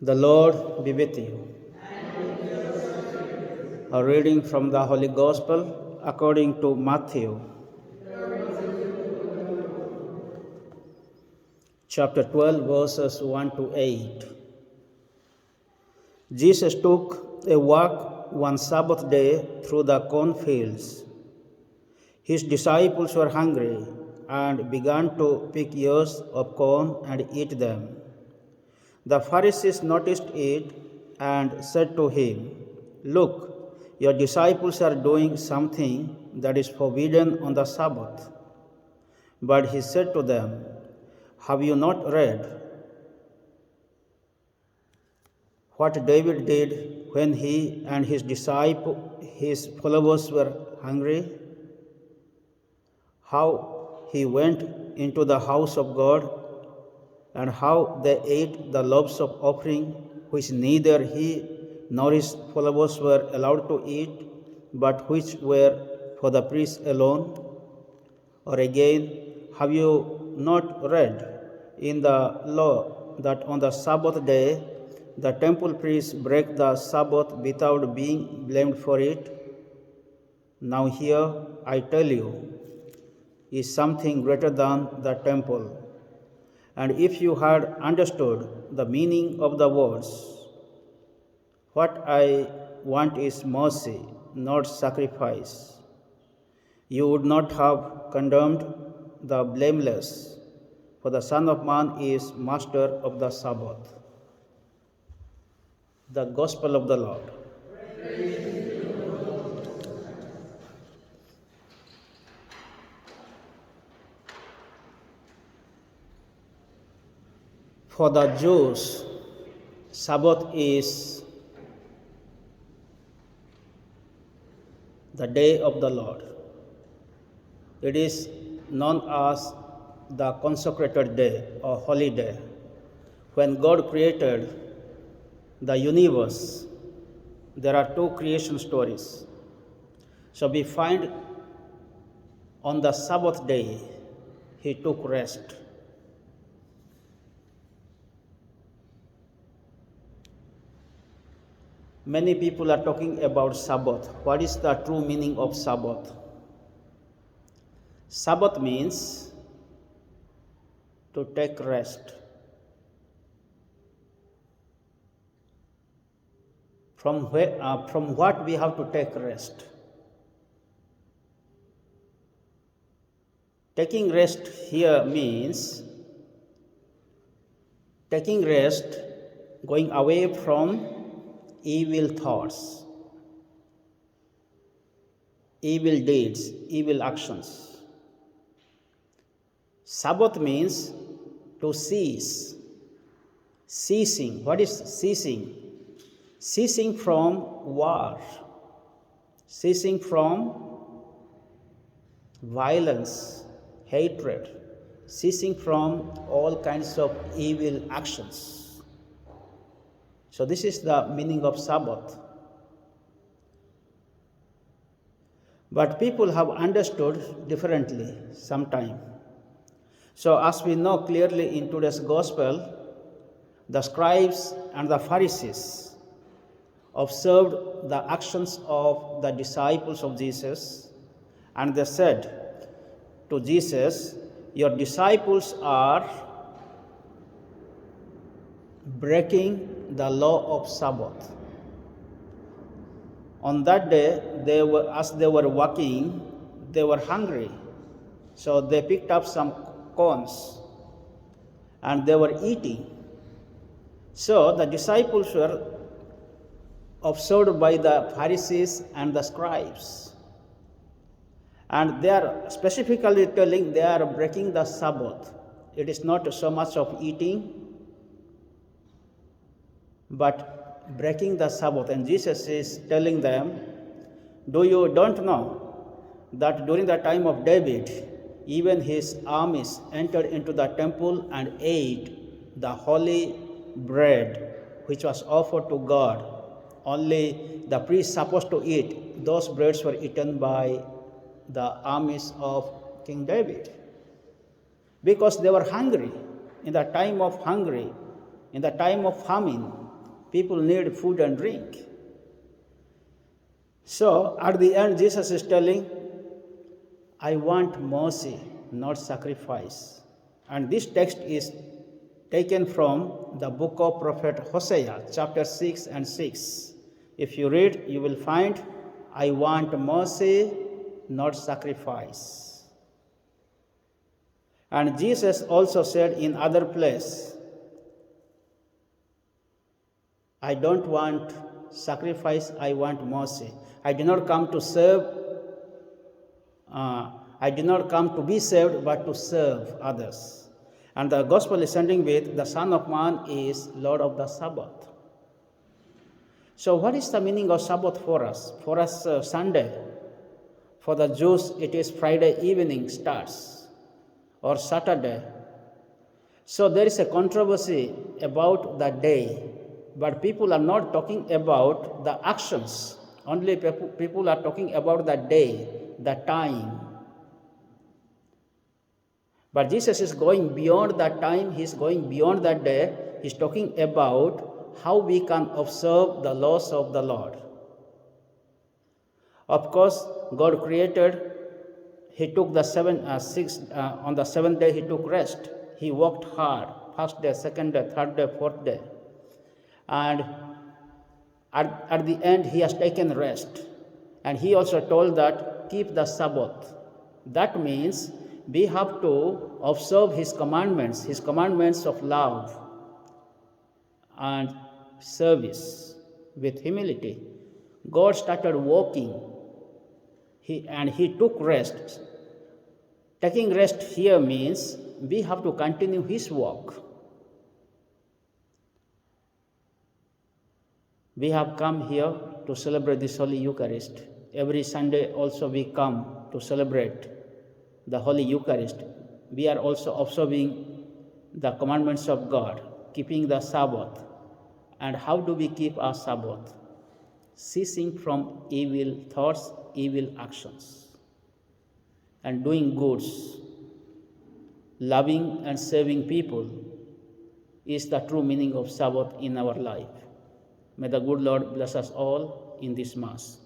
The Lord be with you. A reading from the Holy Gospel according to Matthew. Chapter 12, verses 1 to 8. Jesus took a walk one Sabbath day through the cornfields. His disciples were hungry and began to pick ears of corn and eat them. The Pharisees noticed it and said to him, "Look, your disciples are doing something that is forbidden on the Sabbath." But he said to them, "Have you not read what David did when he and his followers were hungry? How he went into the house of God and how they ate the loaves of offering which neither he nor his followers were allowed to eat, but which were for the priests alone? Or again, have you not read in the law that on the Sabbath day the temple priests break the Sabbath without being blamed for it? Now here, I tell you, is something greater than the temple. And if you had understood the meaning of the words, 'What I want is mercy, not sacrifice,' you would not have condemned the blameless, for the Son of Man is master of the Sabbath." The Gospel of the Lord. For the Jews, Sabbath is the day of the Lord. It is known as the consecrated day or holy day. When God created the universe, there are two creation stories. So we find on the Sabbath day, he took rest. Many people are talking about Sabbath. What is the true meaning of Sabbath? Sabbath means to take rest. From what we have to take rest? Taking rest here means taking rest, going away from evil thoughts, evil deeds, evil actions. Sabbath means to cease. Ceasing. What is ceasing? Ceasing from war, ceasing from violence, hatred, ceasing from all kinds of evil actions. So this is the meaning of Sabbath. But people have understood differently sometime. So as we know clearly in today's gospel, the scribes and the Pharisees observed the actions of the disciples of Jesus, and they said to Jesus, "Your disciples are breaking the law of Sabbath." On that day, as they were walking, they were hungry. So they picked up some corns and they were eating. So the disciples were observed by the Pharisees and the scribes. And they are specifically telling they are breaking the Sabbath. It is not so much of eating, but breaking the Sabbath. And Jesus is telling them, don't know that during the time of David, even his armies entered into the temple and ate the holy bread which was offered to God. Only the priests supposed to eat. Those breads were eaten by the armies of King David, because they were hungry. In the time of famine, People need food and drink. So at the end, Jesus is telling, I want mercy, not sacrifice. And this text is taken from the book of prophet Hosea, chapter 6 and 6. If you read, you will find, I want mercy, not sacrifice. And Jesus also said in other place, I don't want sacrifice, I want mercy. I did not come to serve, I did not come to be served, but to serve others. And the gospel is ending with, the Son of Man is Lord of the Sabbath. So what is the meaning of Sabbath for us? For us, Sunday. For the Jews, it is Friday evening starts, or Saturday. So there is a controversy about the day, but people are not talking about the actions. Only people are talking about the day, the time. But Jesus is going beyond that time, He is going beyond that day. He is talking about how we can observe the laws of the Lord. Of course, God created, He took the on the seventh day He took rest. He worked hard, first day, second day, third day, fourth day. And at the end, He has taken rest. And He also told that, keep the Sabbath. That means we have to observe His commandments of love and service with humility. God started working, and He took rest. Taking rest here means we have to continue His work. We have come here to celebrate this Holy Eucharist. Every Sunday also we come to celebrate the Holy Eucharist. We are also observing the commandments of God, keeping the Sabbath. And how do we keep our Sabbath? Ceasing from evil thoughts, evil actions, and doing goods. Loving and serving people is the true meaning of Sabbath in our life. May the good Lord bless us all in this Mass.